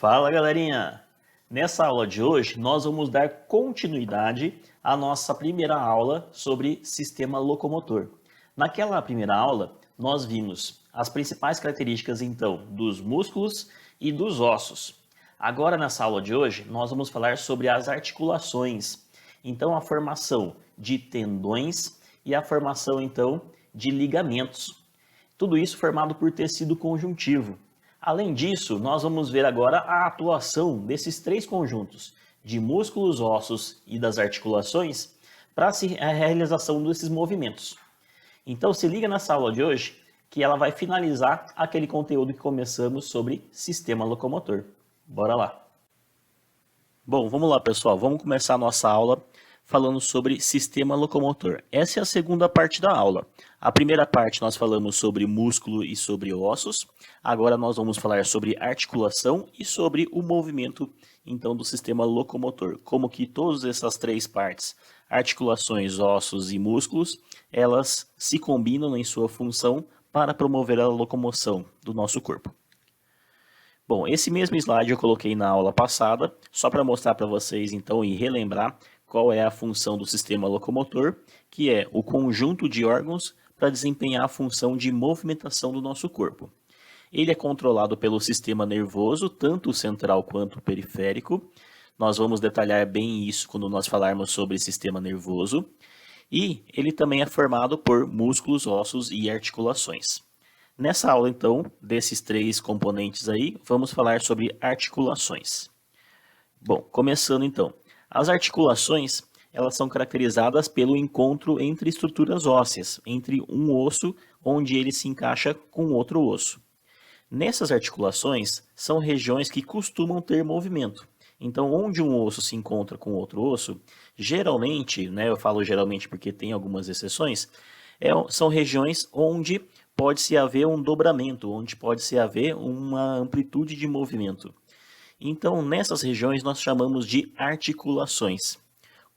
Fala galerinha! Nessa aula de hoje nós vamos dar continuidade à nossa primeira aula sobre sistema locomotor. Naquela primeira aula nós vimos as principais características então dos músculos e dos ossos. Agora nessa aula de hoje nós vamos falar sobre as articulações, então a formação de tendões e a formação então de ligamentos. Tudo isso formado por tecido conjuntivo. Além disso, nós vamos ver agora a atuação desses três conjuntos, de músculos, ossos e das articulações, para a realização desses movimentos. Então se liga nessa aula de hoje, que ela vai finalizar aquele conteúdo que começamos sobre sistema locomotor. Bora lá! Bom, vamos lá pessoal, vamos começar a nossa aula falando sobre sistema locomotor. Essa é a segunda parte da aula. A primeira parte nós falamos sobre músculo e sobre ossos. Agora nós vamos falar sobre articulação e sobre o movimento então do sistema locomotor. Como que todas essas três partes, articulações, ossos e músculos, elas se combinam em sua função para promover a locomoção do nosso corpo. Bom, esse mesmo slide eu coloquei na aula passada, só para mostrar para vocês então e relembrar qual é a função do sistema locomotor, que é o conjunto de órgãos para desempenhar a função de movimentação do nosso corpo. Ele é controlado pelo sistema nervoso, tanto o central quanto o periférico. Nós vamos detalhar bem isso quando nós falarmos sobre sistema nervoso. E ele também é formado por músculos, ossos e articulações. Nessa aula, então, desses três componentes aí, vamos falar sobre articulações. Bom, começando então. As articulações, elas são caracterizadas pelo encontro entre estruturas ósseas, entre um osso onde ele se encaixa com outro osso. Nessas articulações, são regiões que costumam ter movimento. Então, onde um osso se encontra com outro osso, geralmente, eu falo geralmente porque tem algumas exceções, são regiões onde pode-se haver um dobramento, onde pode-se haver uma amplitude de movimento. Então, nessas regiões nós chamamos de articulações.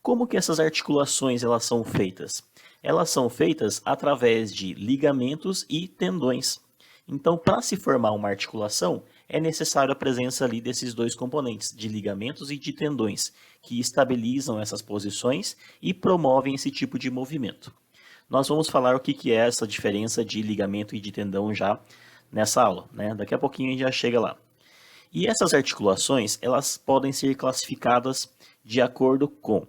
Como que essas articulações elas são feitas? Elas são feitas através de ligamentos e tendões. Então, para se formar uma articulação, é necessário a presença ali desses dois componentes, de ligamentos e de tendões, que estabilizam essas posições e promovem esse tipo de movimento. Nós vamos falar o que é essa diferença de ligamento e de tendão já nessa aula, Daqui a pouquinho a gente já chega lá. E essas articulações, elas podem ser classificadas de acordo com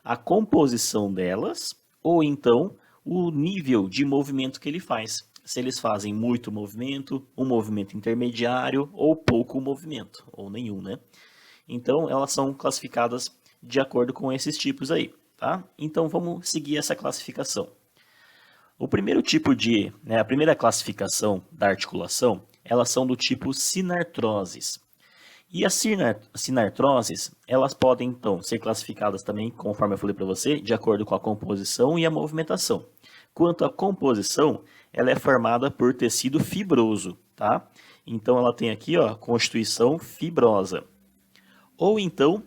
a composição delas ou então o nível de movimento que ele faz. Se eles fazem muito movimento, um movimento intermediário ou pouco movimento, ou nenhum, Então, elas são classificadas de acordo com esses tipos aí, tá? Então, vamos seguir essa classificação. O primeiro tipo a primeira classificação da articulação, elas são do tipo sinartroses. E as sinartroses, elas podem então ser classificadas também, conforme eu falei para você, de acordo com a composição e a movimentação. Quanto à composição, ela é formada por tecido fibroso, tá? Então ela tem aqui, constituição fibrosa. Ou então,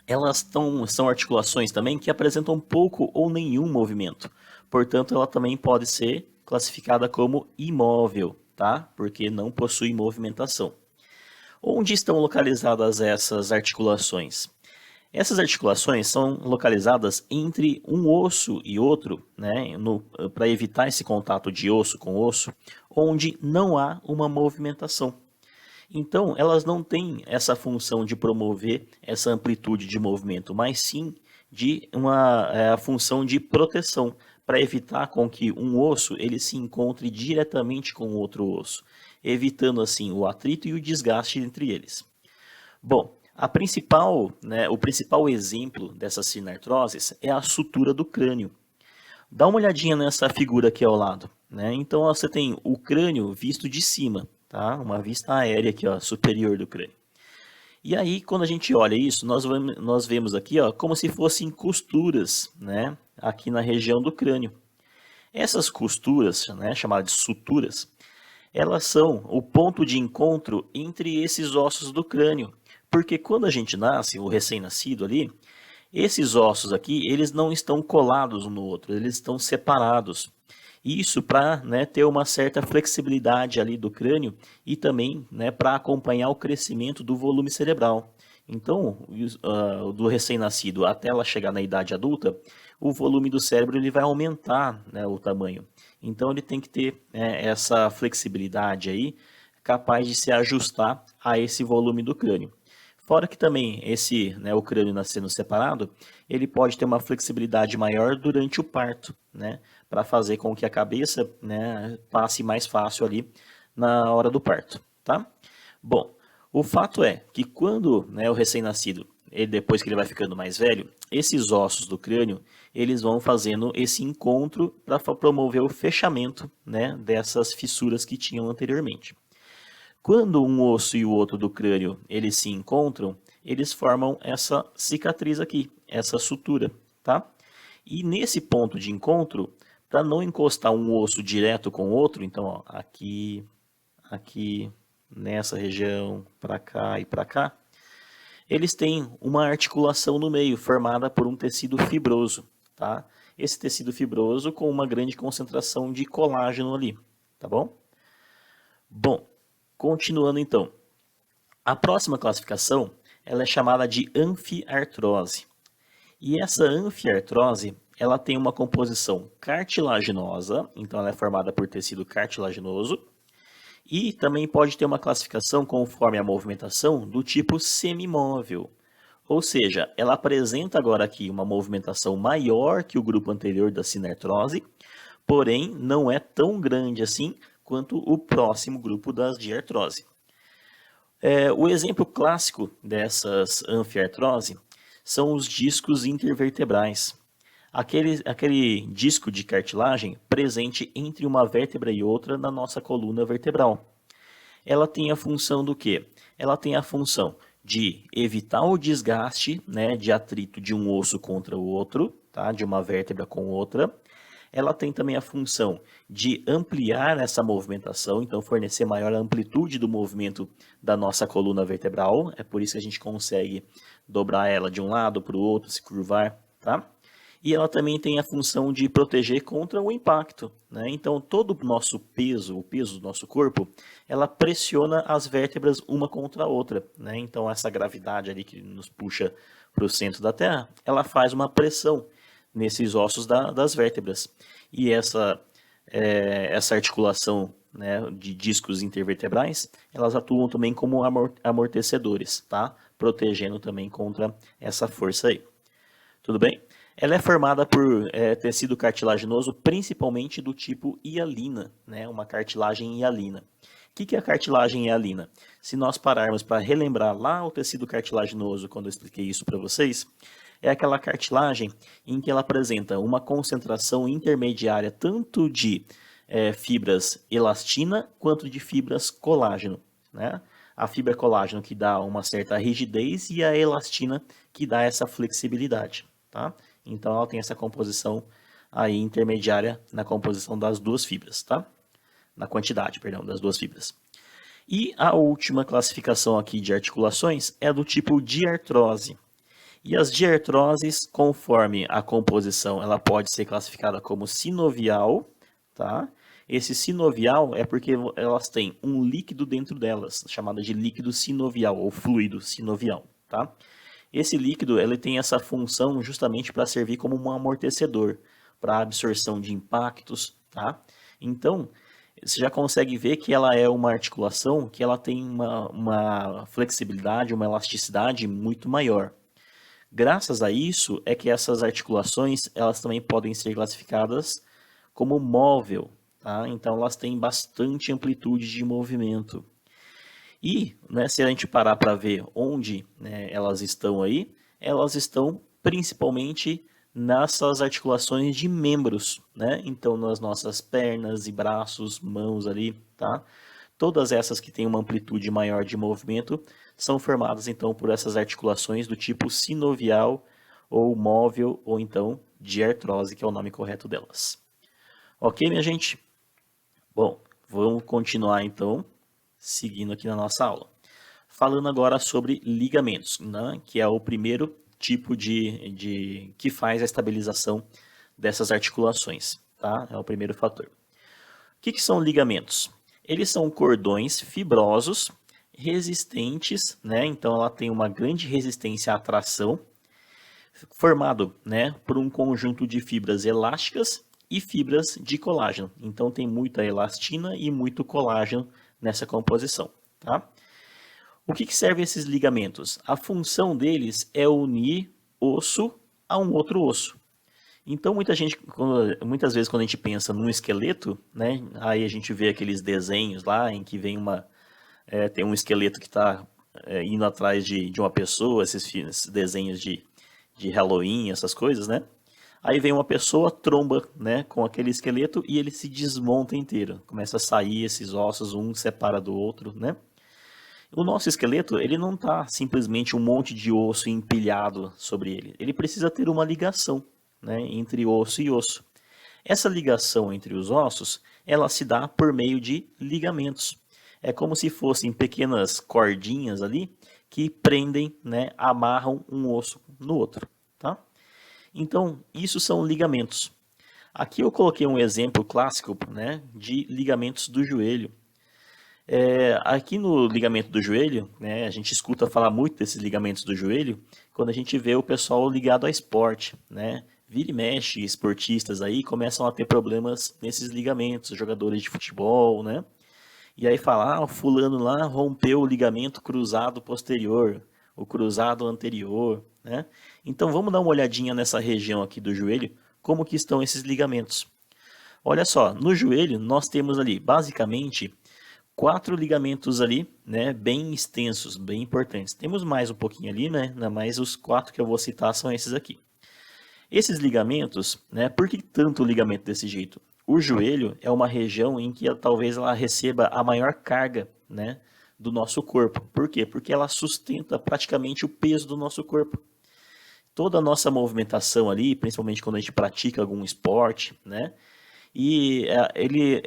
elas são articulações também que apresentam pouco ou nenhum movimento. Portanto, ela também pode ser classificada como imóvel, tá? Porque não possui movimentação. Onde estão localizadas essas articulações? Essas articulações são localizadas entre um osso e outro, para evitar esse contato de osso com osso, onde não há uma movimentação. Então, elas não têm essa função de promover essa amplitude de movimento, mas sim de a função de proteção, para evitar com que um osso ele se encontre diretamente com outro osso, evitando assim o atrito e o desgaste entre eles. Bom, o principal exemplo dessas sinartroses é a sutura do crânio. Dá uma olhadinha nessa figura aqui ao lado. Então você tem o crânio visto de cima, tá? Uma vista aérea aqui, superior do crânio. E aí, quando a gente olha isso, nós vemos aqui como se fossem costuras, aqui na região do crânio. Essas costuras, chamadas de suturas, elas são o ponto de encontro entre esses ossos do crânio. Porque quando a gente nasce, o recém-nascido ali, esses ossos aqui, eles não estão colados um no outro, eles estão separados. Isso para, né, ter uma certa flexibilidade ali do crânio e também, né, para acompanhar o crescimento do volume cerebral. Então, do recém-nascido até ela chegar na idade adulta, o volume do cérebro ele vai aumentar, né, o tamanho. Então, ele tem que ter, né, essa flexibilidade aí, capaz de se ajustar a esse volume do crânio. Fora que também esse, né, o crânio nascendo separado, ele pode ter uma flexibilidade maior durante o parto, né, para fazer com que a cabeça, né, passe mais fácil ali na hora do parto, tá? Bom, o fato é que quando, né, o recém-nascido, depois que ele vai ficando mais velho, esses ossos do crânio, eles vão fazendo esse encontro para promover o fechamento, né, dessas fissuras que tinham anteriormente. Quando um osso e o outro do crânio eles se encontram, eles formam essa cicatriz aqui, essa sutura, tá? E nesse ponto de encontro, para não encostar um osso direto com o outro, então ó, aqui, aqui, nessa região, para cá e para cá, eles têm uma articulação no meio formada por um tecido fibroso, tá? Esse tecido fibroso com uma grande concentração de colágeno ali, tá bom? Bom, continuando então. A próxima classificação ela é chamada de anfiartrose. E essa anfiartrose ela tem uma composição cartilaginosa, então ela é formada por tecido cartilaginoso, e também pode ter uma classificação conforme a movimentação do tipo semimóvel. Ou seja, ela apresenta agora aqui uma movimentação maior que o grupo anterior da sinertrose, porém não é tão grande assim quanto o próximo grupo das de artrose. O exemplo clássico dessas anfiartrose são os discos intervertebrais. Aquele disco de cartilagem presente entre uma vértebra e outra na nossa coluna vertebral. Ela tem a função do quê? Ela tem a função de evitar o desgaste, né, de atrito de um osso contra o outro, tá, de uma vértebra com outra. Ela tem também a função de ampliar essa movimentação, então fornecer maior amplitude do movimento da nossa coluna vertebral. É por isso que a gente consegue dobrar ela de um lado para o outro, se curvar, tá? E ela também tem a função de proteger contra o impacto, né? Então todo o nosso peso, o peso do nosso corpo, ela pressiona as vértebras uma contra a outra, né? Então essa gravidade ali que nos puxa para o centro da Terra, ela faz uma pressão nesses ossos das vértebras. E essa articulação, né, de discos intervertebrais, elas atuam também como amortecedores, tá? Protegendo também contra essa força aí. Tudo bem? Ela é formada por tecido cartilaginoso, principalmente do tipo hialina, né? Uma cartilagem hialina. O que é a cartilagem hialina? Se nós pararmos para relembrar lá o tecido cartilaginoso, quando eu expliquei isso para vocês, é aquela cartilagem em que ela apresenta uma concentração intermediária tanto de fibras elastina quanto de fibras colágeno, né? A fibra colágeno que dá uma certa rigidez e a elastina que dá essa flexibilidade, tá? Então ela tem essa composição aí intermediária na composição das duas fibras, tá? Na quantidade, perdão, das duas fibras. E a última classificação aqui de articulações é do tipo diartrose. E as diartroses, conforme a composição, ela pode ser classificada como sinovial, tá? Esse sinovial é porque elas têm um líquido dentro delas, chamado de líquido sinovial ou fluido sinovial, tá? Esse líquido ele tem essa função justamente para servir como um amortecedor, para absorção de impactos, tá? Então, você já consegue ver que ela é uma articulação que ela tem uma flexibilidade, uma elasticidade muito maior. Graças a isso é que essas articulações elas também podem ser classificadas como móvel, tá? Então elas têm bastante amplitude de movimento. E, né, se a gente parar para ver onde, né, elas estão aí, elas estão principalmente nessas articulações de membros, né? Então nas nossas pernas e braços, mãos ali, tá? Todas essas que têm uma amplitude maior de movimento são formadas então por essas articulações do tipo sinovial ou móvel ou então diartrose, que é o nome correto delas. Ok, minha gente? Bom, vamos continuar então, seguindo aqui na nossa aula. Falando agora sobre ligamentos, né, que é o primeiro tipo que faz a estabilização dessas articulações, tá? É o primeiro fator. que são ligamentos? Eles são cordões fibrosos, resistentes, né? Então ela tem uma grande resistência à tração, formado, né, por um conjunto de fibras elásticas e fibras de colágeno. Então tem muita elastina e muito colágeno nessa composição, tá? O que servem esses ligamentos? A função deles é unir osso a um outro osso. Então muitas vezes quando a gente pensa num esqueleto, né, aí a gente vê aqueles desenhos lá em que vem tem um esqueleto que está indo atrás de uma pessoa, esses desenhos de Halloween, essas coisas, né? Aí vem uma pessoa, tromba, né, com aquele esqueleto e ele se desmonta inteiro. Começa a sair esses ossos, um separa do outro, né? O nosso esqueleto, ele não está simplesmente um monte de osso empilhado sobre ele. Ele precisa ter uma ligação, né, entre osso e osso. Essa ligação entre os ossos, ela se dá por meio de ligamentos. É como se fossem pequenas cordinhas ali que prendem, né, amarram um osso no outro, tá? Então, isso são ligamentos. Aqui eu coloquei um exemplo clássico, né, de ligamentos do joelho. Aqui no ligamento do joelho, né, a gente escuta falar muito desses ligamentos do joelho quando a gente vê o pessoal ligado a esporte, né? Vira e mexe, esportistas aí começam a ter problemas nesses ligamentos, jogadores de futebol, né? E aí fala, o fulano lá rompeu o ligamento cruzado posterior, o cruzado anterior, né? Então vamos dar uma olhadinha nessa região aqui do joelho, como que estão esses ligamentos. Olha só, no joelho nós temos ali basicamente 4 ligamentos ali, né, bem extensos, bem importantes. Temos mais um pouquinho ali, né, mas os 4 que eu vou citar são esses aqui. Esses ligamentos, né, por que tanto ligamento desse jeito? O joelho é uma região em que talvez ela receba a maior carga, né, do nosso corpo. Por quê? Porque ela sustenta praticamente o peso do nosso corpo. Toda a nossa movimentação ali, principalmente quando a gente pratica algum esporte, né, e ele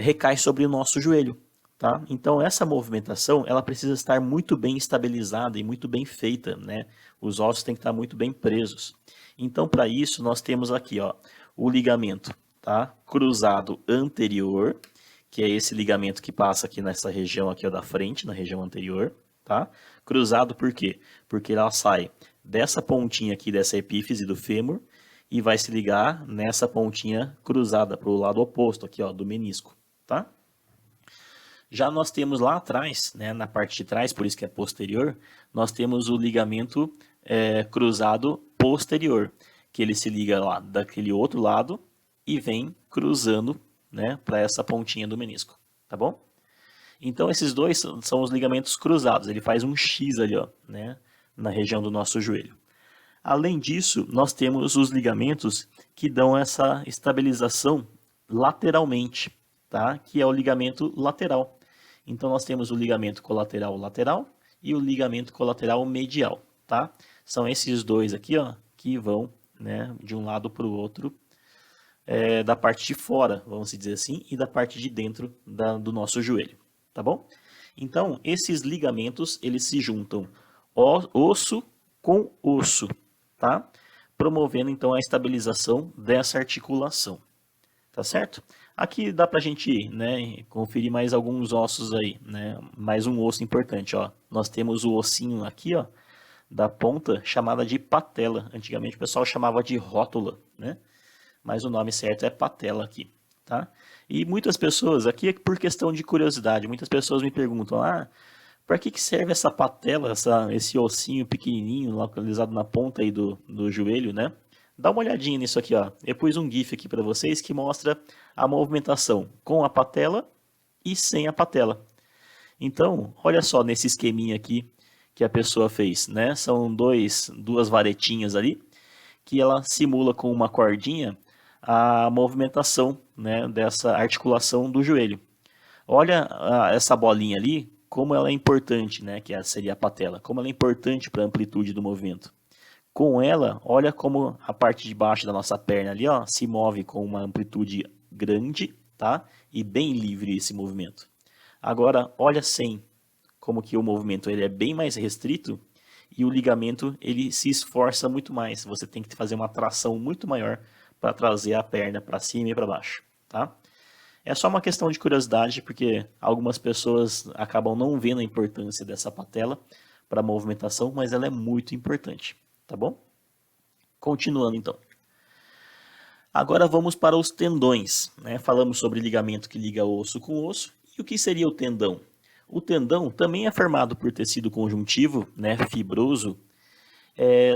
recai sobre o nosso joelho. Tá? Então essa movimentação ela precisa estar muito bem estabilizada e muito bem feita, né? Os ossos têm que estar muito bem presos. Então para isso nós temos aqui, ó, o ligamento, tá? Cruzado anterior, que é esse ligamento que passa aqui nessa região aqui ó, da frente, na região anterior, tá? Cruzado por quê? Porque ela sai dessa pontinha aqui dessa epífise do fêmur e vai se ligar nessa pontinha cruzada para o lado oposto aqui ó, do menisco, tá? Já nós temos lá atrás, né, na parte de trás, por isso que é posterior, nós temos o ligamento cruzado posterior, que ele se liga lá daquele outro lado e vem cruzando, né, para essa pontinha do menisco, tá bom? Então esses dois são os ligamentos cruzados, ele faz um X ali, ó, né, na região do nosso joelho. Além disso, nós temos os ligamentos que dão essa estabilização lateralmente, tá? Que é o ligamento lateral. Então nós temos o ligamento colateral lateral e o ligamento colateral medial, tá? São esses dois aqui, ó, que vão, né, de um lado para o outro, da parte de fora, vamos dizer assim, e da parte de dentro do nosso joelho, tá bom? Então esses ligamentos eles se juntam osso com osso, tá? Promovendo então a estabilização dessa articulação, tá certo? Aqui dá pra gente, né, conferir mais alguns ossos aí, né? Mais um osso importante, ó. Nós temos o ossinho aqui, ó, da ponta, chamada de patela. Antigamente o pessoal chamava de rótula, né? Mas o nome certo é patela aqui, tá? E muitas pessoas, aqui é por questão de curiosidade, muitas pessoas me perguntam, para que serve essa patela, esse ossinho pequenininho localizado na ponta aí do joelho, né? Dá uma olhadinha nisso aqui, ó. Eu pus um GIF aqui para vocês que mostra a movimentação com a patela e sem a patela. Então, olha só nesse esqueminha aqui que a pessoa fez, né? São duas varetinhas ali que ela simula com uma cordinha a movimentação, né, dessa articulação do joelho. Olha essa bolinha ali, como ela é importante, né, que seria a patela, como ela é importante para a amplitude do movimento. Com ela, olha como a parte de baixo da nossa perna ali, ó, se move com uma amplitude grande, tá? E bem livre esse movimento. Agora, olha sem, como que o movimento ele é bem mais restrito e o ligamento ele se esforça muito mais. Você tem que fazer uma tração muito maior para trazer a perna para cima e para baixo, tá? É só uma questão de curiosidade, porque algumas pessoas acabam não vendo a importância dessa patela para a movimentação, mas ela é muito importante, tá bom? Continuando então. Agora vamos para os tendões, né? Falamos sobre ligamento que liga osso com osso. E o que seria o tendão? O tendão também é formado por tecido conjuntivo, né, fibroso,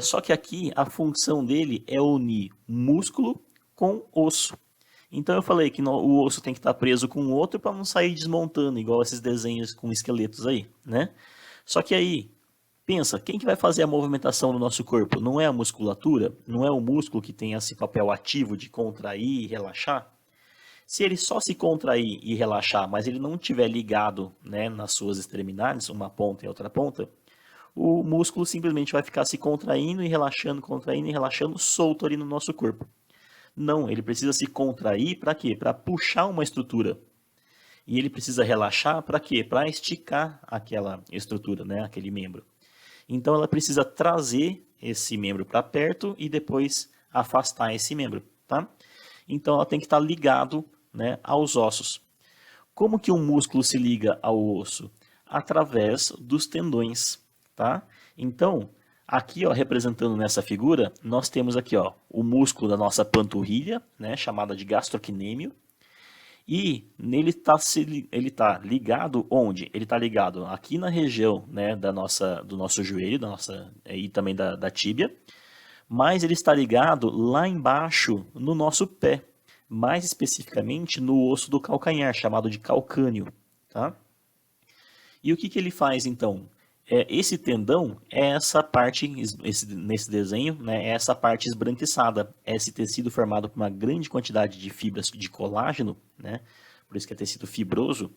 só que aqui a função dele é unir músculo com osso. Então eu falei que o osso tem que estar preso com o outro para não sair desmontando, igual esses desenhos com esqueletos aí, né? Só que aí, pensa, quem que vai fazer a movimentação do nosso corpo? Não é a musculatura? Não é o músculo que tem esse papel ativo de contrair e relaxar? Se ele só se contrair e relaxar, mas ele não estiver ligado, né, nas suas extremidades, uma ponta e outra ponta, o músculo simplesmente vai ficar se contraindo e relaxando solto ali no nosso corpo. Não, ele precisa se contrair para quê? Para puxar uma estrutura. E ele precisa relaxar para quê? Para esticar aquela estrutura, né? Aquele membro. Então ela precisa trazer esse membro para perto e depois afastar esse membro, tá? Então ela tem que estar ligado, né, aos ossos. Como que um músculo se liga ao osso? Através dos tendões, tá? Então, aqui, ó, representando nessa figura, nós temos aqui, ó, o músculo da nossa panturrilha, né, chamada de gastrocnêmio, e nele ele tá ligado onde? Ele está ligado aqui na região, né, do nosso joelho, e também da tíbia, mas ele está ligado lá embaixo no nosso pé, mais especificamente no osso do calcanhar, chamado de calcâneo, tá? E o que que ele faz então? Esse tendão é essa parte, nesse desenho, né, é essa parte esbranquiçada, é esse tecido formado por uma grande quantidade de fibras de colágeno, né, por isso que é tecido fibroso,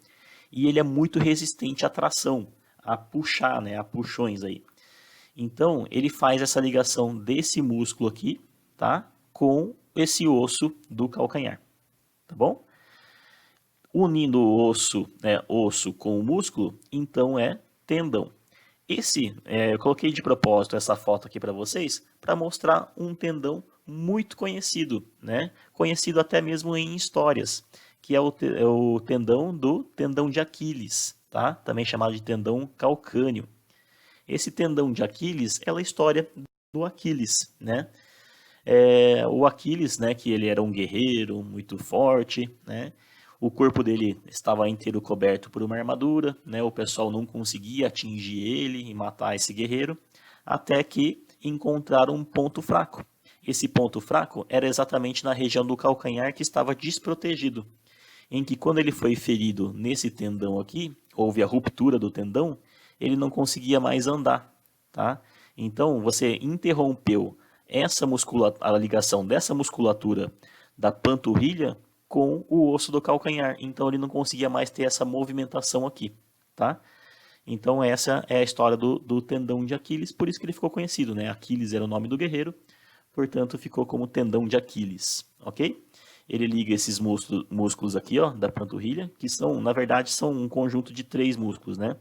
e ele é muito resistente à tração, a puxar, né, a puxões aí. Então, ele faz essa ligação desse músculo aqui, tá, com esse osso do calcanhar, tá bom? Unindo o osso, né, osso com o músculo, então é tendão. Eu coloquei de propósito essa foto aqui para vocês, para mostrar um tendão muito conhecido, né? Conhecido até mesmo em histórias, que é o tendão de Aquiles, tá? Também chamado de tendão calcâneo. Esse tendão de Aquiles é a história do Aquiles, né? O Aquiles, né, que ele era um guerreiro muito forte, né? O corpo dele estava inteiro coberto por uma armadura, né? O pessoal não conseguia atingir ele e matar esse guerreiro, até que encontraram um ponto fraco. Esse ponto fraco era exatamente na região do calcanhar que estava desprotegido, em que quando ele foi ferido nesse tendão aqui, houve a ruptura do tendão, ele não conseguia mais andar, tá? Então você interrompeu a ligação dessa musculatura da panturrilha com o osso do calcanhar. Então ele não conseguia mais ter essa movimentação aqui, tá? Então essa é a história do tendão de Aquiles, por isso que ele ficou conhecido, né? Aquiles era o nome do guerreiro, portanto ficou como tendão de Aquiles, ok? Ele liga esses músculos aqui, ó, da panturrilha, que são, na verdade, são um conjunto de 3 músculos, né?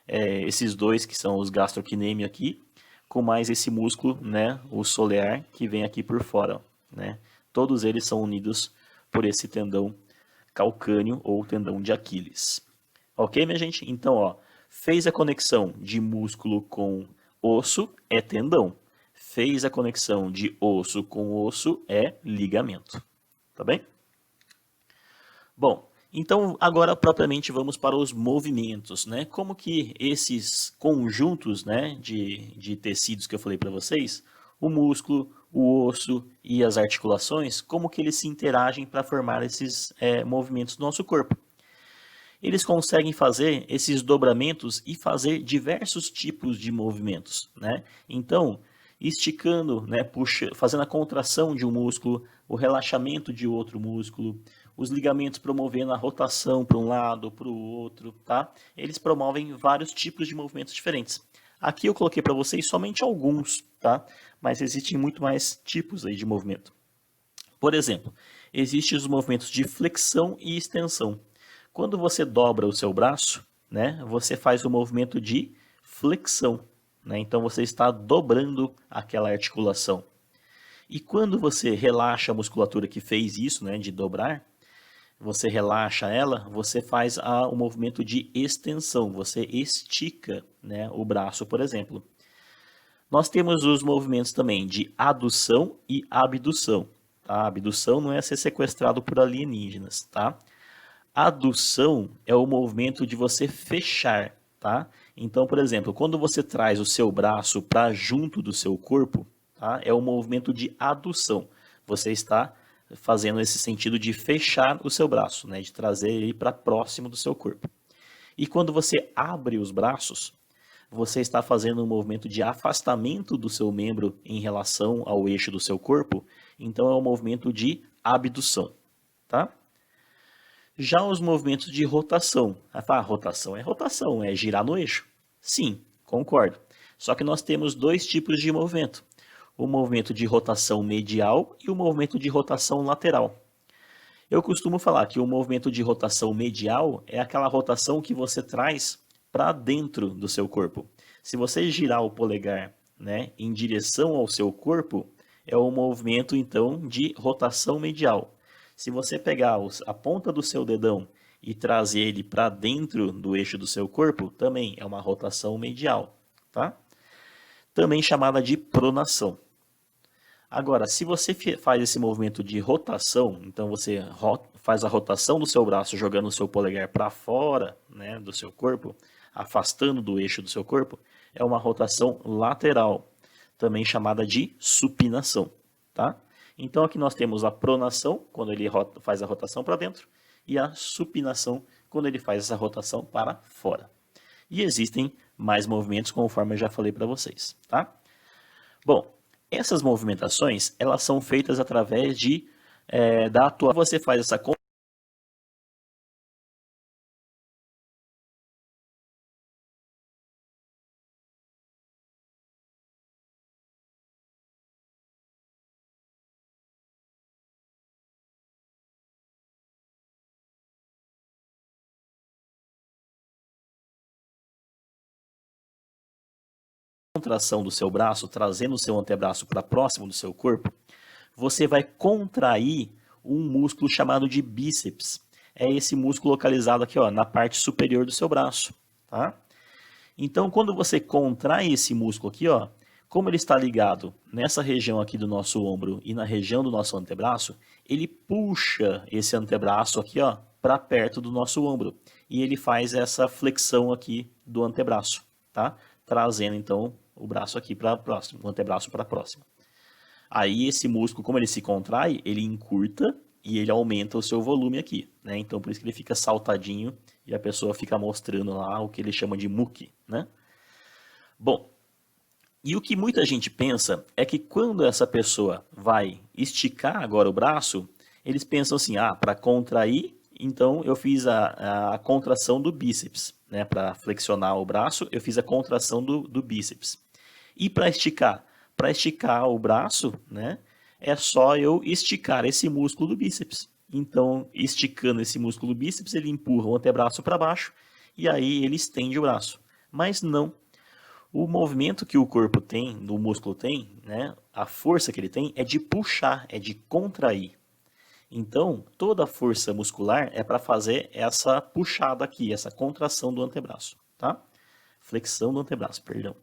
Esses dois que são os gastrocnêmio aqui, com mais esse músculo, né, o solear, que vem aqui por fora, né? Todos eles são unidos por esse tendão calcâneo ou tendão de Aquiles. Ok, minha gente? Então, ó, fez a conexão de músculo com osso, é tendão. Fez a conexão de osso com osso, é ligamento. Tá bem? Bom, então agora propriamente vamos para os movimentos, né? Como que esses conjuntos, né, de tecidos que eu falei para vocês, o músculo, o osso e as articulações, como que eles se interagem para formar esses movimentos do nosso corpo. Eles conseguem fazer esses dobramentos e fazer diversos tipos de movimentos, né? Então, esticando, né, fazendo a contração de um músculo, o relaxamento de outro músculo, os ligamentos promovendo a rotação para um lado, para o outro, tá? Eles promovem vários tipos de movimentos diferentes. Aqui eu coloquei para vocês somente alguns, tá? Mas existem muito mais tipos aí de movimento. Por exemplo, existem os movimentos de flexão e extensão. Quando você dobra o seu braço, né, você faz o movimento de flexão, né? Então você está dobrando aquela articulação. E quando você relaxa a musculatura que fez isso, né, de dobrar, você relaxa ela, você faz o movimento de extensão, você estica, né, o braço, por exemplo. Nós temos os movimentos também de adução e abdução. Tá? A abdução não é ser sequestrado por alienígenas, tá? Adução é o movimento de você fechar, tá? Então, por exemplo, quando você traz o seu braço para junto do seu corpo, tá? É o movimento de adução. Você está fazendo esse sentido de fechar o seu braço, né? De trazer ele para próximo do seu corpo. E quando você abre os braços, você está fazendo um movimento de afastamento do seu membro em relação ao eixo do seu corpo, então é um movimento de abdução, tá? Já os movimentos de rotação. Rotação, é girar no eixo. Sim, concordo. Só que nós temos dois tipos de movimento. O movimento de rotação medial e o movimento de rotação lateral. Eu costumo falar que o movimento de rotação medial é aquela rotação que você traz para dentro do seu corpo. Se você girar o polegar, né, em direção ao seu corpo, é um movimento então de rotação medial. Se você pegar a ponta do seu dedão e trazer ele para dentro do eixo do seu corpo, também é uma rotação medial, tá? Também chamada de pronação. Agora, se você faz esse movimento de rotação, então você faz a rotação do seu braço jogando o seu polegar para fora, né, do seu corpo, afastando do eixo do seu corpo, é uma rotação lateral, também chamada de supinação, tá? Então aqui nós temos a pronação, quando ele faz a rotação para dentro, e a supinação, quando ele faz essa rotação para fora. E existem mais movimentos, conforme eu já falei para vocês, tá? Bom, essas movimentações, elas são feitas através da atuação. Você faz essa contração do seu braço, trazendo o seu antebraço para próximo do seu corpo, você vai contrair um músculo chamado de bíceps. É esse músculo localizado aqui, ó, na parte superior do seu braço, tá? Então, quando você contrai esse músculo aqui, ó, como ele está ligado nessa região aqui do nosso ombro e na região do nosso antebraço, ele puxa esse antebraço aqui, ó, para perto do nosso ombro. E ele faz essa flexão aqui do antebraço, tá? Trazendo, então, o braço aqui para próximo, o antebraço para próximo. Aí esse músculo, como ele se contrai, ele encurta e ele aumenta o seu volume aqui, né? Então por isso que ele fica saltadinho e a pessoa fica mostrando lá o que ele chama de muque, né? Bom, e o que muita gente pensa é que quando essa pessoa vai esticar agora o braço, eles pensam assim, para contrair, então eu fiz a contração do bíceps, né? Para flexionar o braço, eu fiz a contração do bíceps. E para esticar? Para esticar o braço, né, é só eu esticar esse músculo do bíceps. Então, esticando esse músculo do bíceps, ele empurra o antebraço para baixo e aí ele estende o braço. Mas não. O movimento que o corpo tem, do músculo tem, né, a força que ele tem é de puxar, é de contrair. Então, toda a força muscular é para fazer essa puxada aqui, essa contração do antebraço, tá? Flexão do antebraço, perdão.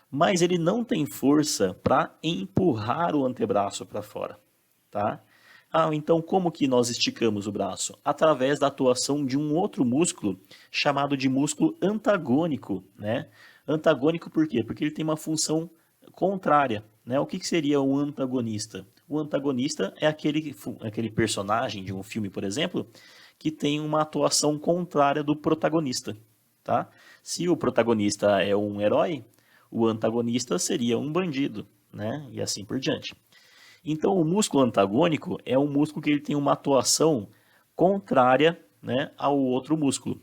Mas ele não tem força para empurrar o antebraço para fora, tá? Então como que nós esticamos o braço? Através da atuação de um outro músculo chamado de músculo antagônico, né? Antagônico por quê? Porque ele tem uma função contrária, né? O que seria um antagonista? O antagonista é aquele personagem de um filme, por exemplo, que tem uma atuação contrária do protagonista, tá? Se o protagonista é um herói, o antagonista seria um bandido, né? E assim por diante. Então, o músculo antagônico é um músculo que ele tem uma atuação contrária, né, ao outro músculo.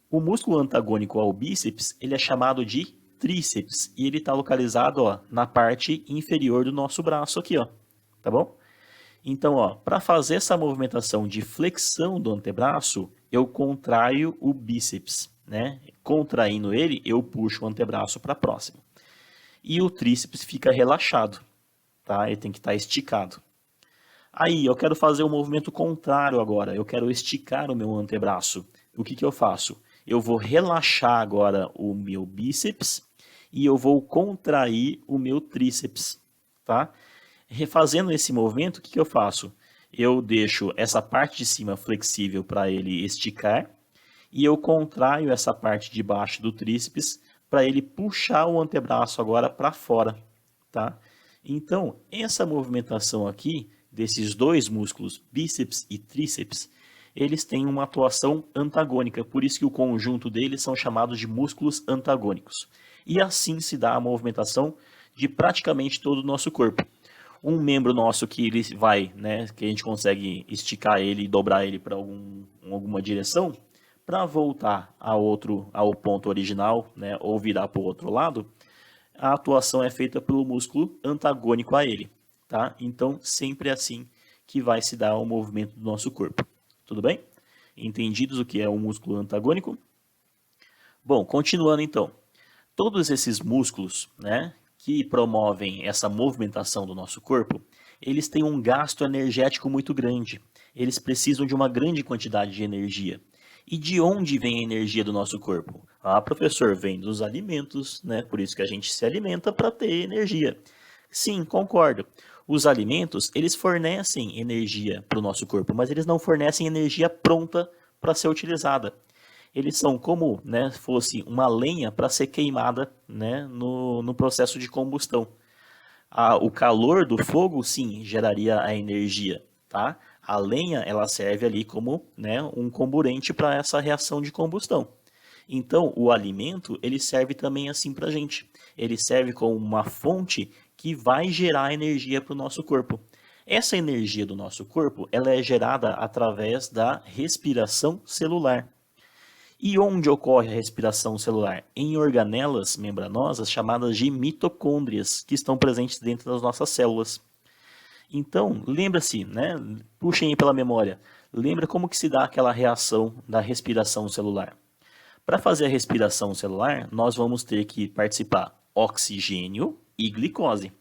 O músculo antagônico ao bíceps, ele é chamado de tríceps e ele está localizado, ó, na parte inferior do nosso braço aqui, ó, tá bom? Então, ó, para fazer essa movimentação de flexão do antebraço, eu contraio o bíceps, né? Contraindo ele, eu puxo o antebraço para próximo. E o tríceps fica relaxado, tá? Ele tem que estar esticado. Aí, eu quero fazer o movimento contrário agora, eu quero esticar o meu antebraço. O que que eu faço? Eu vou relaxar agora o meu bíceps e eu vou contrair o meu tríceps, tá? Refazendo esse movimento, o que que eu faço? Eu deixo essa parte de cima flexível para ele esticar e eu contraio essa parte de baixo do tríceps para ele puxar o antebraço agora para fora, tá? Então, essa movimentação aqui desses dois músculos, bíceps e tríceps, eles têm uma atuação antagônica, por isso que o conjunto deles são chamados de músculos antagônicos. E assim se dá a movimentação de praticamente todo o nosso corpo. Um membro nosso que ele vai, né, que a gente consegue esticar ele e dobrar ele para alguma direção, para voltar ao ponto original, né, ou virar para o outro lado, a atuação é feita pelo músculo antagônico a ele, tá? Então, sempre é assim que vai se dar o movimento do nosso corpo. Tudo bem? Entendidos o que é o músculo antagônico? Bom, continuando então. Todos esses músculos, né, que promovem essa movimentação do nosso corpo, eles têm um gasto energético muito grande. Eles precisam de uma grande quantidade de energia. E de onde vem a energia do nosso corpo? Ah, professor, vem dos alimentos, né? Por isso que a gente se alimenta para ter energia. Sim, concordo. Os alimentos, eles fornecem energia para o nosso corpo, mas eles não fornecem energia pronta para ser utilizada. Eles são como, né, fosse uma lenha para ser queimada, né, no processo de combustão. O calor do fogo, sim, geraria a energia, tá? A lenha, ela serve ali como, né, um comburente para essa reação de combustão. Então, o alimento, ele serve também assim para a gente. Ele serve como uma fonte que vai gerar energia para o nosso corpo. Essa energia do nosso corpo, ela é gerada através da respiração celular. E onde ocorre a respiração celular? Em organelas membranosas chamadas de mitocôndrias, que estão presentes dentro das nossas células. Então, lembra-se, né? Puxem aí pela memória. Lembra como que se dá aquela reação da respiração celular? Para fazer a respiração celular, nós vamos ter que participar oxigênio e glicose.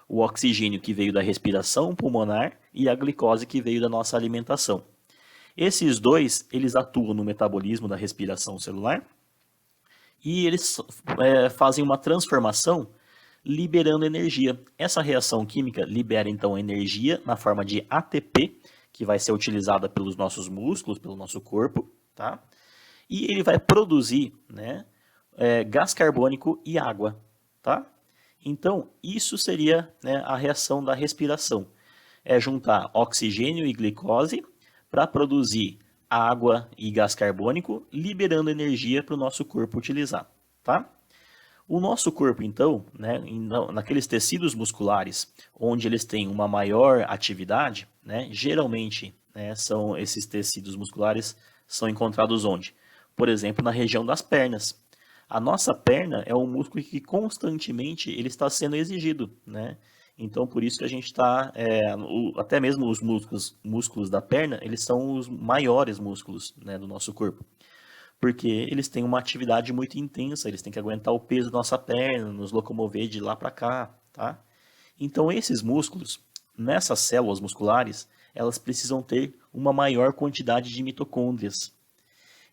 O oxigênio que veio da respiração pulmonar e a glicose que veio da nossa alimentação. Esses dois, eles atuam no metabolismo da respiração celular e eles fazem uma transformação liberando energia. Essa reação química libera então energia na forma de ATP, que vai ser utilizada pelos nossos músculos, pelo nosso corpo, tá? E ele vai produzir, né, gás carbônico e água, tá? Então, isso seria, né, a reação da respiração. É juntar oxigênio e glicose para produzir água e gás carbônico, liberando energia para o nosso corpo utilizar, tá? O nosso corpo, então, né, naqueles tecidos musculares, onde eles têm uma maior atividade, né, geralmente, né, são esses tecidos musculares são encontrados onde? Por exemplo, na região das pernas. A nossa perna é um músculo que constantemente ele está sendo exigido, né? Então, por isso que a gente está, até mesmo os músculos da perna, eles são os maiores músculos, né, do nosso corpo. Porque eles têm uma atividade muito intensa, eles têm que aguentar o peso da nossa perna, nos locomover de lá para cá, tá? Então, esses músculos, nessas células musculares, elas precisam ter uma maior quantidade de mitocôndrias.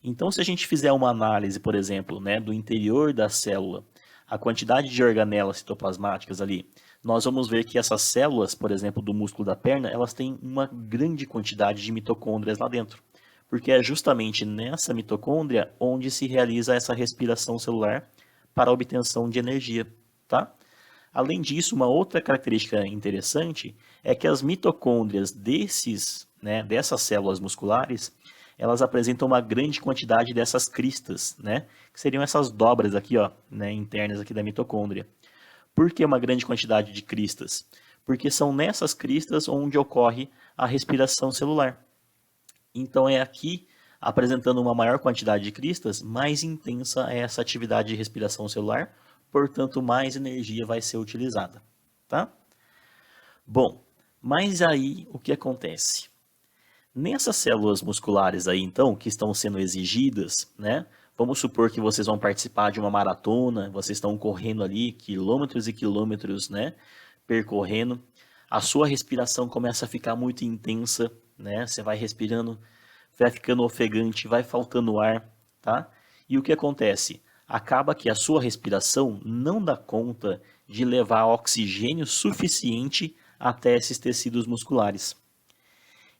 Então, se a gente fizer uma análise, por exemplo, né, do interior da célula, a quantidade de organelas citoplasmáticas ali, nós vamos ver que essas células, por exemplo, do músculo da perna, elas têm uma grande quantidade de mitocôndrias lá dentro. Porque é justamente nessa mitocôndria onde se realiza essa respiração celular para a obtenção de energia, tá? Além disso, uma outra característica interessante é que as mitocôndrias dessas células musculares, elas apresentam uma grande quantidade dessas cristas, né? Que seriam essas dobras aqui, ó, né, internas aqui da mitocôndria. Por que uma grande quantidade de cristas? Porque são nessas cristas onde ocorre a respiração celular. Então é aqui, apresentando uma maior quantidade de cristas, mais intensa é essa atividade de respiração celular, portanto mais energia vai ser utilizada, tá? Bom, mas aí o que acontece? Nessas células musculares aí, então, que estão sendo exigidas, né? Vamos supor que vocês vão participar de uma maratona, vocês estão correndo ali quilômetros e quilômetros, né? Percorrendo. a sua respiração começa a ficar muito intensa, né? Você vai respirando, vai ficando ofegante, vai faltando ar, tá? E o que acontece? Acaba que a sua respiração não dá conta de levar oxigênio suficiente até esses tecidos musculares.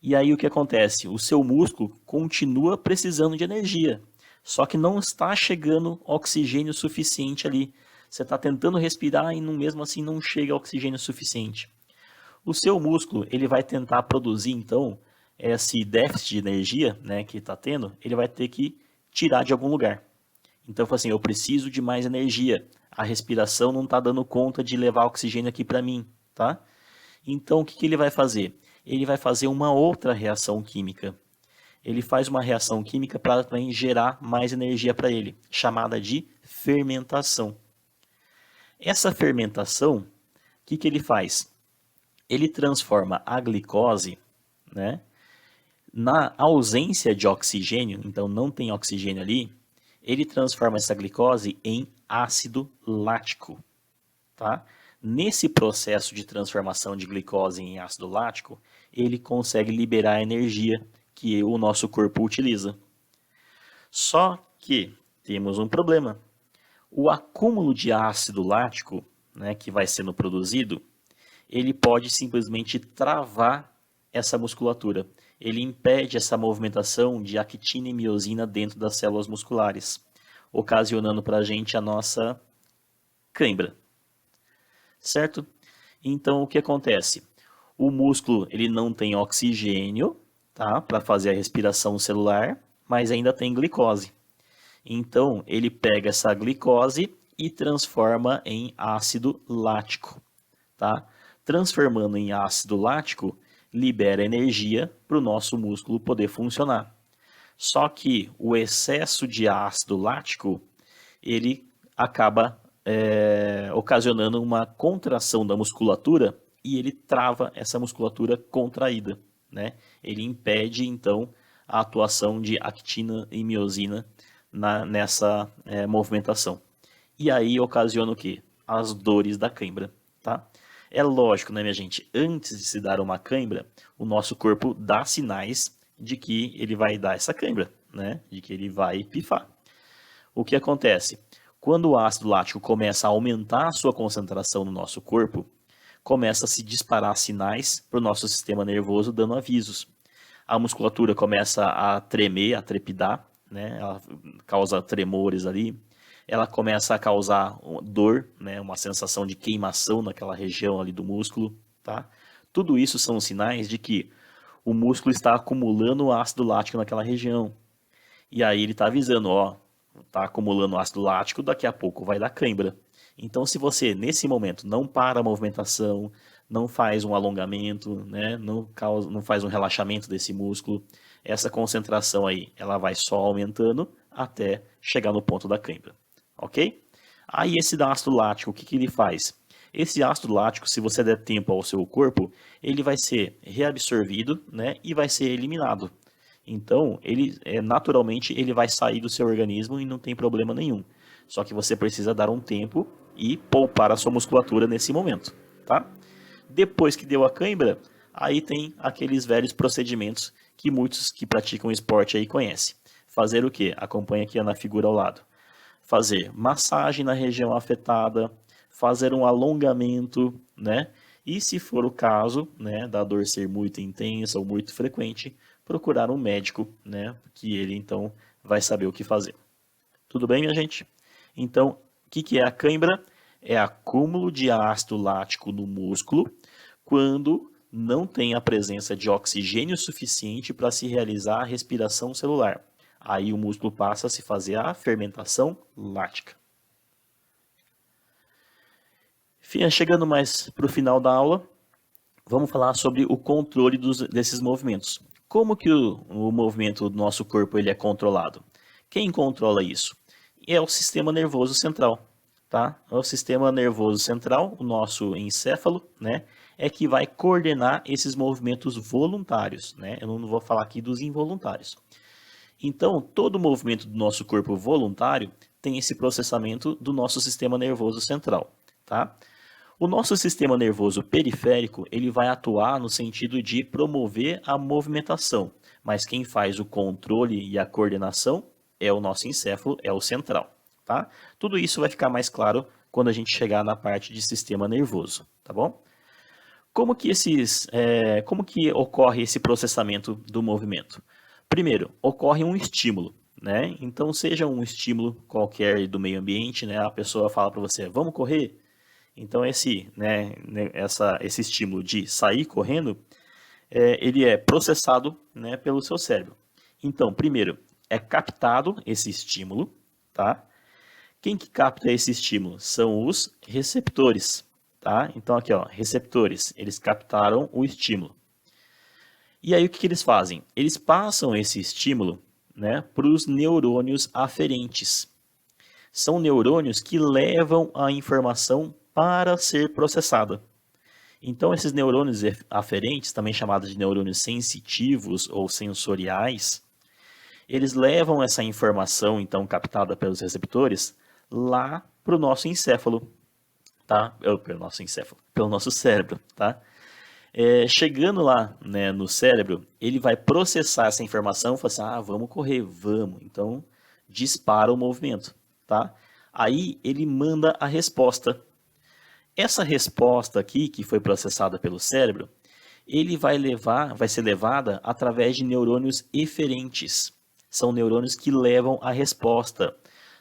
E aí o que acontece? O seu músculo continua precisando de energia, só que não está chegando oxigênio suficiente ali. Você está tentando respirar e mesmo assim não chega oxigênio suficiente. O seu músculo ele vai tentar produzir então esse déficit de energia, né, que está tendo, ele vai ter que tirar de algum lugar. Então, assim, eu preciso de mais energia. A respiração não está dando conta de levar oxigênio aqui para mim, tá? Então, o que ele vai fazer? Ele vai fazer uma outra reação química. Ele faz uma reação química para também gerar mais energia para ele, chamada de fermentação. Essa fermentação, o que ele faz? Ele transforma a glicose, né, na ausência de oxigênio, então não tem oxigênio ali, ele transforma essa glicose em ácido lático, tá? Nesse processo de transformação de glicose em ácido lático, ele consegue liberar a energia que o nosso corpo utiliza. Só que temos um problema. O acúmulo de ácido lático, né, que vai sendo produzido, ele pode simplesmente travar essa musculatura. Ele impede essa movimentação de actina e miosina dentro das células musculares, ocasionando para a gente a nossa cãibra. Certo? Então, o que acontece? O músculo ele não tem oxigênio, tá, para fazer a respiração celular, mas ainda tem glicose. Então, ele pega essa glicose e transforma em ácido lático. Tá? Transformando em ácido lático, libera energia para o nosso músculo poder funcionar. Só que o excesso de ácido lático, ele acaba ocasionando uma contração da musculatura e ele trava essa musculatura contraída, né? Ele impede, então, a atuação de actina e miosina nessa movimentação. E aí ocasiona o quê? As dores da cãibra, tá? É lógico, né, minha gente? Antes de se dar uma cãibra, o nosso corpo dá sinais de que ele vai dar essa cãibra, né? De que ele vai pifar. O que acontece? Quando o ácido lático começa a aumentar a sua concentração no nosso corpo, começa a se disparar sinais para o nosso sistema nervoso dando avisos. A musculatura começa a tremer, a trepidar, né? Ela causa tremores ali. Ela começa a causar dor, né? Uma sensação de queimação naquela região ali do músculo, tá? Tudo isso são sinais de que o músculo está acumulando ácido lático naquela região. E aí ele está avisando, ó, está acumulando ácido lático, daqui a pouco vai dar cãibra. Então, se você, nesse momento, não para a movimentação, não faz um alongamento, né, não faz um relaxamento desse músculo, essa concentração aí, ela vai só aumentando até chegar no ponto da cãibra, ok? Aí esse ácido lático, o que ele faz? Esse ácido lático, se você der tempo ao seu corpo, ele vai ser reabsorvido, né, e vai ser eliminado. Então, ele naturalmente ele vai sair do seu organismo e não tem problema nenhum. Só que você precisa dar um tempo e poupar a sua musculatura nesse momento, tá? Depois que deu a cãibra, aí tem aqueles velhos procedimentos que muitos que praticam esporte aí conhecem. Fazer o quê? Acompanha aqui na figura ao lado. Fazer massagem na região afetada, fazer um alongamento, né? E se for o caso, né, da dor ser muito intensa ou muito frequente, procurar um médico, né, que ele então vai saber o que fazer. Tudo bem, minha gente? Então, o que é a cãibra? É acúmulo de ácido lático no músculo quando não tem a presença de oxigênio suficiente para se realizar a respiração celular. Aí o músculo passa a se fazer a fermentação lática. Chegando mais para o final da aula, vamos falar sobre o controle desses movimentos. Como que o movimento do nosso corpo ele é controlado? Quem controla isso? É o sistema nervoso central, tá? É o sistema nervoso central, o nosso encéfalo, né? É que vai coordenar esses movimentos voluntários, né? Eu não vou falar aqui dos involuntários. Então, todo movimento do nosso corpo voluntário tem esse processamento do nosso sistema nervoso central, tá? O nosso sistema nervoso periférico, ele vai atuar no sentido de promover a movimentação, mas quem faz o controle e a coordenação é o nosso encéfalo, é o central, tá? Tudo isso vai ficar mais claro quando a gente chegar na parte de sistema nervoso, tá bom? Como que ocorre esse processamento do movimento? Primeiro, ocorre um estímulo, né? Então, seja um estímulo qualquer do meio ambiente, né? A pessoa fala para você, vamos correr? Então, esse estímulo de sair correndo, ele é processado, né, pelo seu cérebro. Então, primeiro, é captado esse estímulo, tá? Quem que capta esse estímulo? São os receptores, tá? Então, aqui, ó, receptores, eles captaram o estímulo. E aí, o que eles fazem? Eles passam esse estímulo, né, para os neurônios aferentes. São neurônios que levam a informação para ser processada. Então, esses neurônios aferentes, também chamados de neurônios sensitivos ou sensoriais, eles levam essa informação, então, captada pelos receptores, lá para o nosso encéfalo, tá? Pelo nosso cérebro, tá? Chegando lá, né, no cérebro, ele vai processar essa informação e falar assim, vamos correr, vamos. Então, dispara o movimento, tá? Aí, ele manda a resposta. Essa resposta aqui, que foi processada pelo cérebro, vai ser levada através de neurônios eferentes. São neurônios que levam a resposta,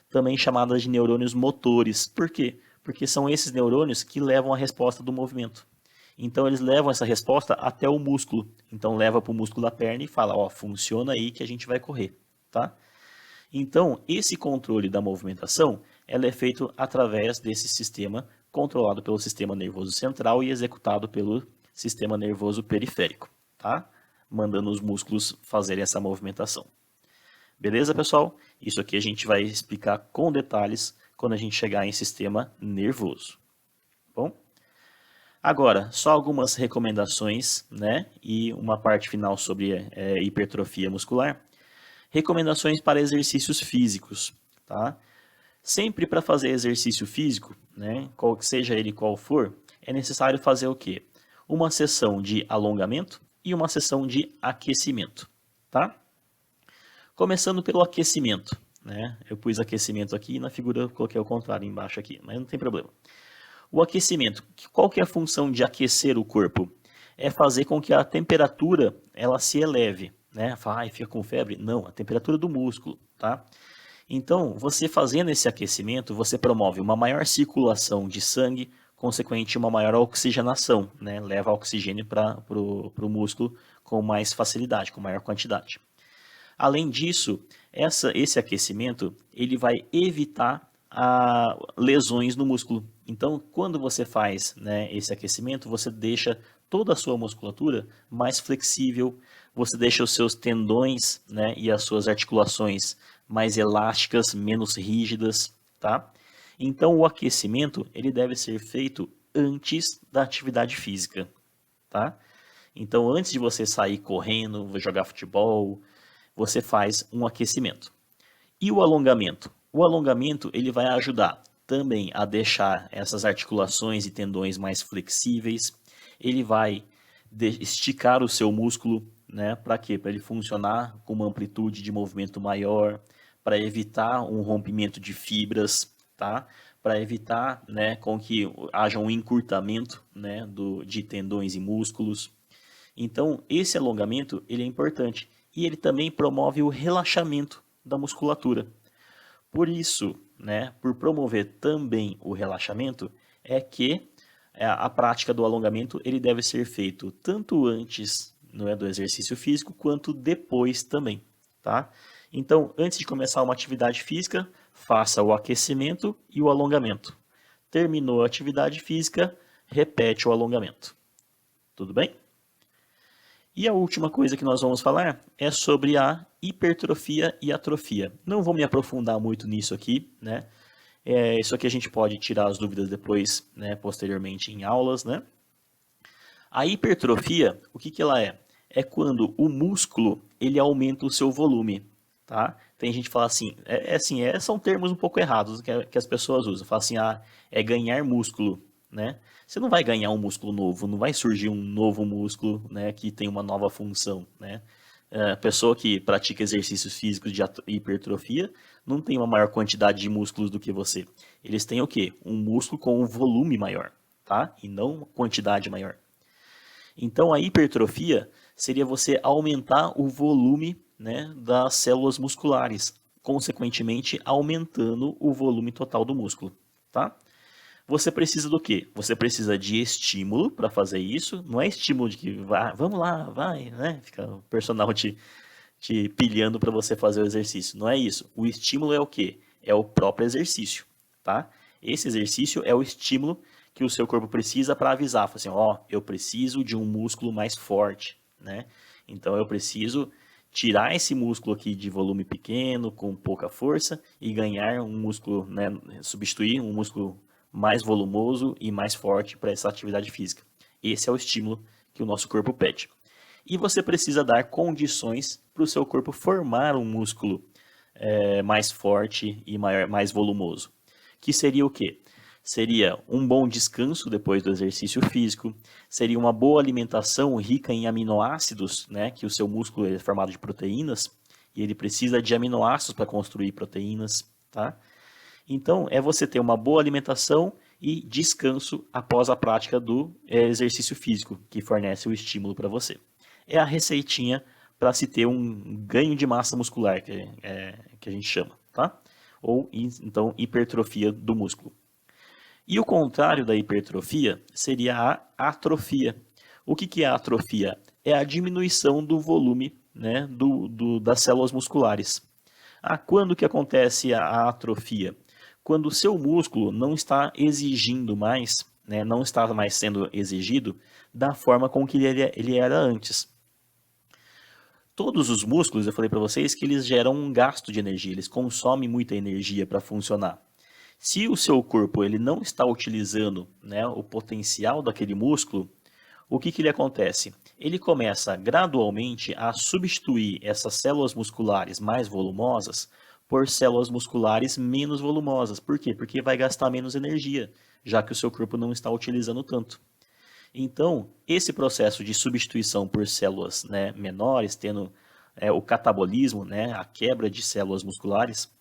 também chamadas de neurônios motores. Por quê? Porque são esses neurônios que levam a resposta do movimento. Então, eles levam essa resposta até o músculo. Então, leva para o músculo da perna e fala, ó, funciona aí que a gente vai correr, tá? Então, esse controle da movimentação, ela é feito através desse sistema controlado pelo sistema nervoso central e executado pelo sistema nervoso periférico, tá? Mandando os músculos fazerem essa movimentação. Beleza, pessoal? Isso aqui a gente vai explicar com detalhes quando a gente chegar em sistema nervoso. Bom? Agora, só algumas recomendações, né? E uma parte final sobre hipertrofia muscular. Recomendações para exercícios físicos, tá? Sempre para fazer exercício físico, né, qual que seja ele qual for, é necessário fazer o quê? Uma sessão de alongamento e uma sessão de aquecimento, tá? Começando pelo aquecimento, né? Eu pus aquecimento aqui e na figura eu coloquei ao contrário embaixo aqui, mas não tem problema. O aquecimento, qual que é a função de aquecer o corpo? É fazer com que a temperatura ela se eleve, né? Fala, fica com febre? Não, a temperatura do músculo, tá? Então, você fazendo esse aquecimento, você promove uma maior circulação de sangue, consequentemente uma maior oxigenação, né? Leva oxigênio para o músculo com mais facilidade, com maior quantidade. Além disso, esse aquecimento ele vai evitar lesões no músculo. Então, quando você faz, né, esse aquecimento, você deixa toda a sua musculatura mais flexível, você deixa os seus tendões, né, e as suas articulações mais elásticas, menos rígidas, tá? Então, o aquecimento ele deve ser feito antes da atividade física, tá? Então, antes de você sair correndo, jogar futebol, você faz um aquecimento. E o alongamento? O alongamento ele vai ajudar também a deixar essas articulações e tendões mais flexíveis. Ele vai esticar o seu músculo, né? Para quê? Para ele funcionar com uma amplitude de movimento maior, para evitar um rompimento de fibras, tá? Para evitar, né, com que haja um encurtamento, né, de tendões e músculos. Então, esse alongamento ele é importante e ele também promove o relaxamento da musculatura. Por isso, né, por promover também o relaxamento, é que a prática do alongamento ele deve ser feito tanto antes, não é, do exercício físico, quanto depois também, tá? Então, antes de começar uma atividade física, faça o aquecimento e o alongamento. Terminou a atividade física, repete o alongamento. Tudo bem? E a última coisa que nós vamos falar é sobre a hipertrofia e atrofia. Não vou me aprofundar muito nisso aqui, né? Isso aqui a gente pode tirar as dúvidas depois, né, posteriormente em aulas, né? A hipertrofia, o que que ela é? É quando o músculo ele aumenta o seu volume, tá? Tem gente que fala assim, são termos um pouco errados que as pessoas usam. Fala assim, é ganhar músculo, né? Você não vai ganhar um músculo novo, não vai surgir um novo músculo, né, que tem uma nova função, né? A pessoa que pratica exercícios físicos de hipertrofia não tem uma maior quantidade de músculos do que você. Eles têm o quê? Um músculo com um volume maior, tá? E não uma quantidade maior. Então, a hipertrofia seria você aumentar o volume, né, das células musculares, consequentemente aumentando o volume total do músculo, tá? Você precisa do quê? Você precisa de estímulo para fazer isso. Não é estímulo de que vamos lá, vai, né? Fica o personal te pilhando para você fazer o exercício. Não é isso. O estímulo é o quê? É o próprio exercício, tá? Esse exercício é o estímulo que o seu corpo precisa para avisar, assim, ó, eu preciso de um músculo mais forte, né? Então eu preciso tirar esse músculo aqui de volume pequeno, com pouca força, e ganhar um músculo, né, substituir um músculo mais volumoso e mais forte para essa atividade física. Esse é o estímulo que o nosso corpo pede. E você precisa dar condições para o seu corpo formar um músculo mais forte e mais volumoso. Que seria o quê? Seria um bom descanso depois do exercício físico, seria uma boa alimentação rica em aminoácidos, né, que o seu músculo é formado de proteínas, e ele precisa de aminoácidos para construir proteínas, tá? Então, é você ter uma boa alimentação e descanso após a prática do exercício físico, que fornece o estímulo para você. É a receitinha para se ter um ganho de massa muscular, que a gente chama, tá? Ou, então, hipertrofia do músculo. E o contrário da hipertrofia seria a atrofia. O que é a atrofia? É a diminuição do volume, né, das células musculares. Quando que acontece a atrofia? Quando o seu músculo não está exigindo mais, né, não está mais sendo exigido da forma com que ele era antes. Todos os músculos, eu falei para vocês que eles geram um gasto de energia, eles consomem muita energia para funcionar. Se o seu corpo ele não está utilizando, né, o potencial daquele músculo, o que ele acontece? Ele começa gradualmente a substituir essas células musculares mais volumosas por células musculares menos volumosas. Por quê? Porque vai gastar menos energia, já que o seu corpo não está utilizando tanto. Então, esse processo de substituição por células, né, menores, tendo o catabolismo, né, a quebra de células musculares,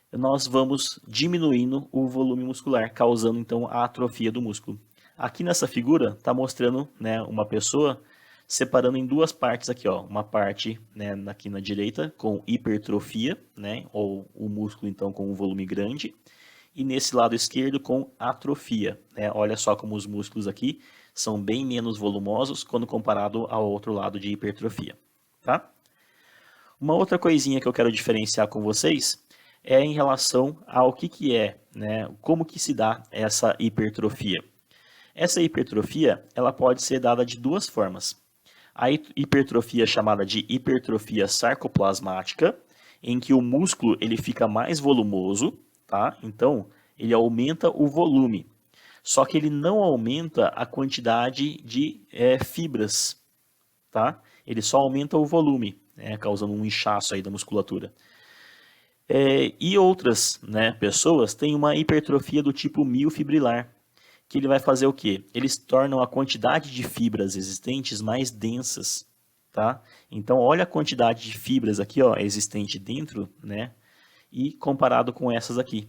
nós vamos diminuindo o volume muscular, causando então a atrofia do músculo. Aqui nessa figura está mostrando, né, uma pessoa separando em duas partes aqui, ó, uma parte, né, aqui na direita com hipertrofia, né, ou o músculo então com um volume grande, e nesse lado esquerdo com atrofia, né? Olha só como os músculos aqui são bem menos volumosos quando comparado ao outro lado de hipertrofia, tá? Uma outra coisinha que eu quero diferenciar com vocês é em relação ao que é, né, como que se dá essa hipertrofia. Essa hipertrofia, ela pode ser dada de duas formas. A hipertrofia chamada de hipertrofia sarcoplasmática, em que o músculo ele fica mais volumoso, tá? Então, ele aumenta o volume. Só que ele não aumenta a quantidade de fibras, tá? Ele só aumenta o volume, né, causando um inchaço aí da musculatura. E outras, né, pessoas têm uma hipertrofia do tipo miofibrilar, que ele vai fazer o quê? Eles tornam a quantidade de fibras existentes mais densas, tá? Então, olha a quantidade de fibras aqui, ó, existente dentro, né, e comparado com essas aqui.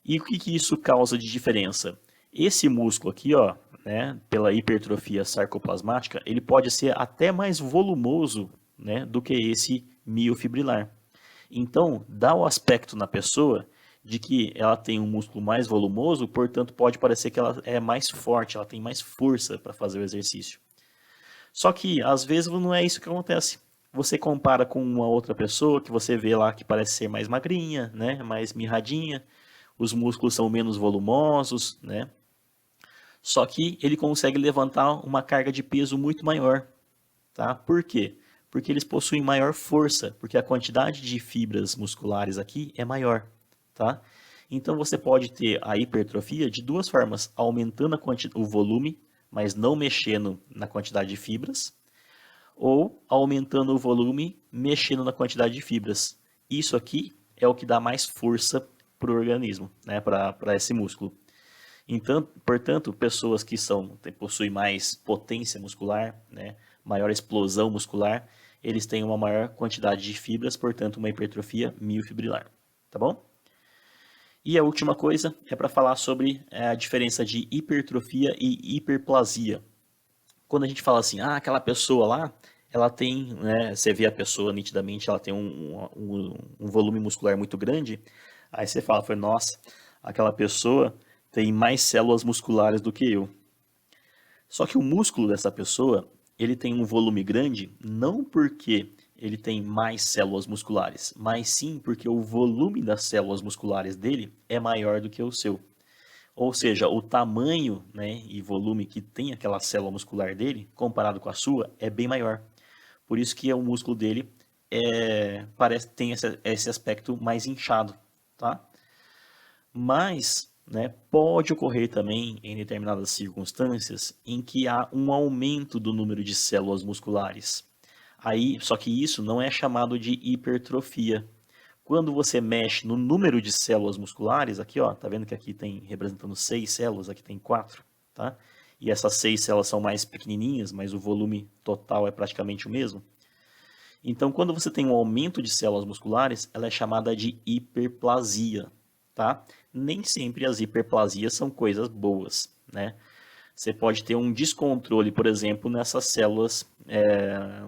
E o que isso causa de diferença? Esse músculo aqui, ó, né, pela hipertrofia sarcoplasmática, ele pode ser até mais volumoso, né, do que esse miofibrilar. Então, dá o aspecto na pessoa de que ela tem um músculo mais volumoso, portanto, pode parecer que ela é mais forte, ela tem mais força para fazer o exercício. Só que, às vezes, não é isso que acontece. Você compara com uma outra pessoa que você vê lá que parece ser mais magrinha, né, mais mirradinha, os músculos são menos volumosos, né? Só que ele consegue levantar uma carga de peso muito maior, tá? Por quê? Porque eles possuem maior força, porque a quantidade de fibras musculares aqui é maior, tá? Então você pode ter a hipertrofia de duas formas, aumentando o volume, mas não mexendo na quantidade de fibras, ou aumentando o volume, mexendo na quantidade de fibras. Isso aqui é o que dá mais força para o organismo, né? Para esse músculo. Então, portanto, pessoas que possuem mais potência muscular, né, maior explosão muscular, eles têm uma maior quantidade de fibras, portanto, uma hipertrofia miofibrilar, tá bom? E a última coisa é para falar sobre a diferença de hipertrofia e hiperplasia. Quando a gente fala assim, aquela pessoa lá, ela tem, né, você vê a pessoa nitidamente, ela tem um volume muscular muito grande, aí você fala, nossa, aquela pessoa tem mais células musculares do que eu. Só que o músculo dessa pessoa, ele tem um volume grande, não porque ele tem mais células musculares, mas sim porque o volume das células musculares dele é maior do que o seu. Ou seja, o tamanho, né, e volume que tem aquela célula muscular dele, comparado com a sua, é bem maior. Por isso que o músculo dele tem esse aspecto mais inchado, tá? Mas, né, pode ocorrer também em determinadas circunstâncias em que há um aumento do número de células musculares. Aí, só que isso não é chamado de hipertrofia. Quando você mexe no número de células musculares, aqui ó, tá vendo que aqui tem representando 6 células, aqui tem 4, tá? E essas 6 células são mais pequenininhas, mas o volume total é praticamente o mesmo. Então, quando você tem um aumento de células musculares, ela é chamada de hiperplasia, tá? Nem sempre as hiperplasias são coisas boas, né? Você pode ter um descontrole, por exemplo, nessas células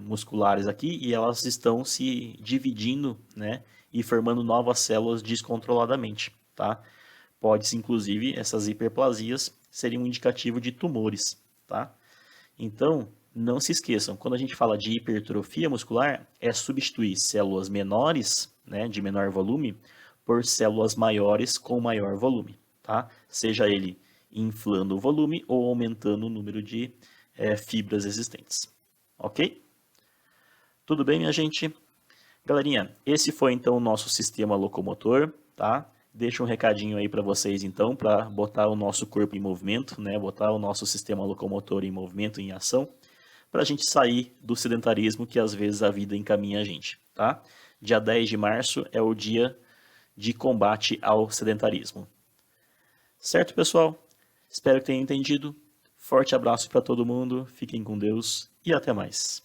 musculares aqui e elas estão se dividindo, né? E formando novas células descontroladamente, tá? Pode-se, inclusive, essas hiperplasias serem um indicativo de tumores, tá? Então, não se esqueçam, quando a gente fala de hipertrofia muscular, é substituir células menores, né, de menor volume, por células maiores com maior volume, tá? Seja ele inflando o volume ou aumentando o número de fibras existentes, ok? Tudo bem, minha gente? Galerinha, esse foi então o nosso sistema locomotor, tá? Deixa um recadinho aí para vocês então, para botar o nosso corpo em movimento, né? Botar o nosso sistema locomotor em movimento, em ação, para a gente sair do sedentarismo que às vezes a vida encaminha a gente, tá? Dia 10 de março é o dia de combate ao sedentarismo. Certo, pessoal? Espero que tenham entendido. Forte abraço para todo mundo, fiquem com Deus e até mais.